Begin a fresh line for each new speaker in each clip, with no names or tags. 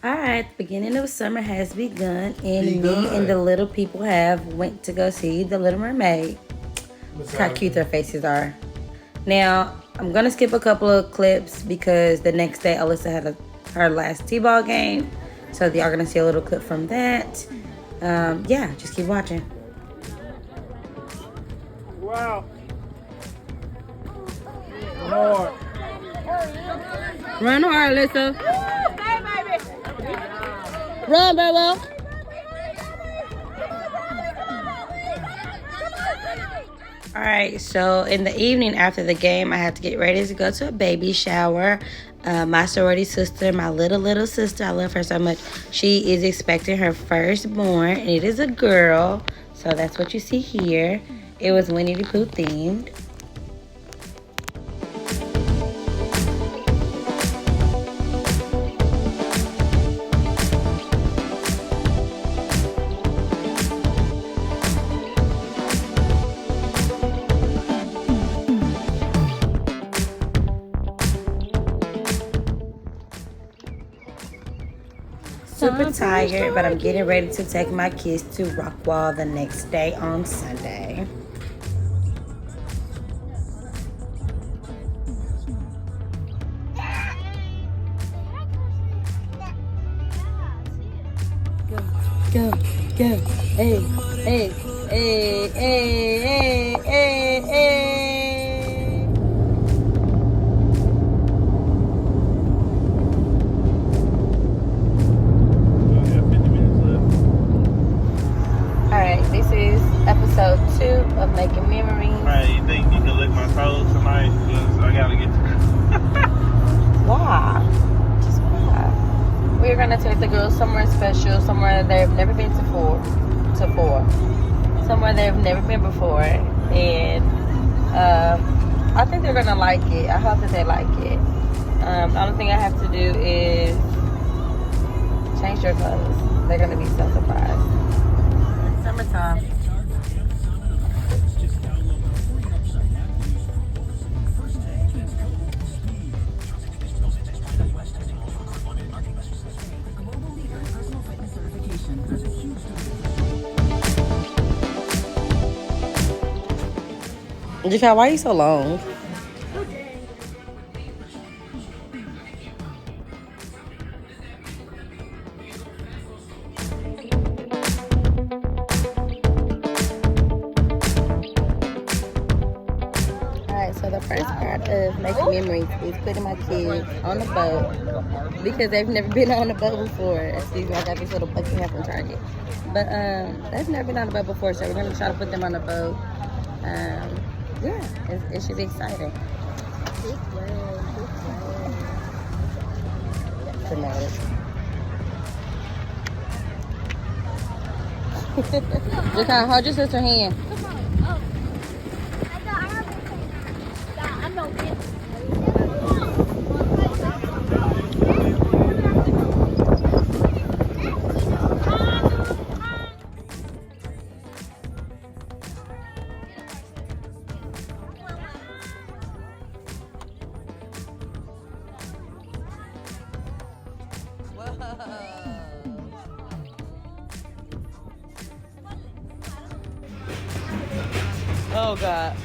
All right, the beginning of summer has begun, and me and the little people have went to go see The Little Mermaid. Look how cute their faces are. Now, I'm going to skip a couple of clips because the next day Alyssa had her last T-ball game. So y'all going to see a little clip from that. Yeah, just keep watching.
Wow. Lord.
Run hard, Alyssa. Run, Bella. All right, so in the evening after the game, I had to get ready to go to a baby shower. My sorority sister, my little sister, I love her so much. She is expecting her firstborn, and it is a girl. So that's what you see here. It was Winnie the Pooh themed. Super tired, but I'm getting ready to take my kids to Rockwall the next day on Sunday. Go, hey, hey, hey, hey, hey, hey. This is episode 2 of Making Memories.
Hey, you think you can lick my toes tonight? Because I gotta get
Why? Just why? We're gonna take the girls somewhere special, somewhere they've never been before. Somewhere they've never been before. And I think they're gonna like it. I hope that they like it. The only thing I have to do is change their clothes. They're gonna be so surprised. Summertime. Jika, why are you so long? So the first part of making memories is putting my kids on the boat because they've never been on a boat before. Excuse me, I got this little bucket hat from Target. But they've never been on a boat before, so we're going to try to put them on a boat. Yeah, it should be exciting. Dramatic. Just kind of hold your sister's hand. Oh God.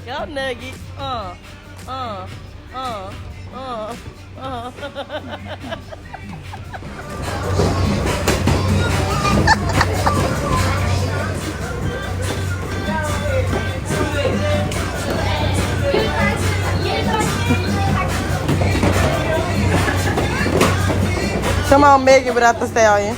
Y'all nugget. Come on, Megan, without the stallion.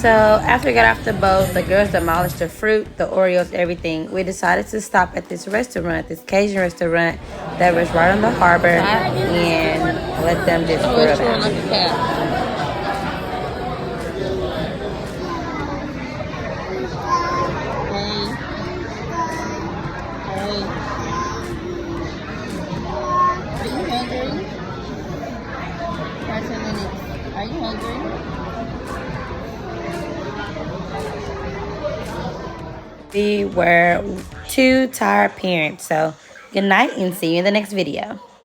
So after we got off the boat, the girls demolished the fruit, the Oreos, everything. We decided to stop at this restaurant, this Cajun restaurant that was right on the harbor, and let them just grill down.
Carson, are you hungry?
We were two tired parents, so good night and see you in the next video.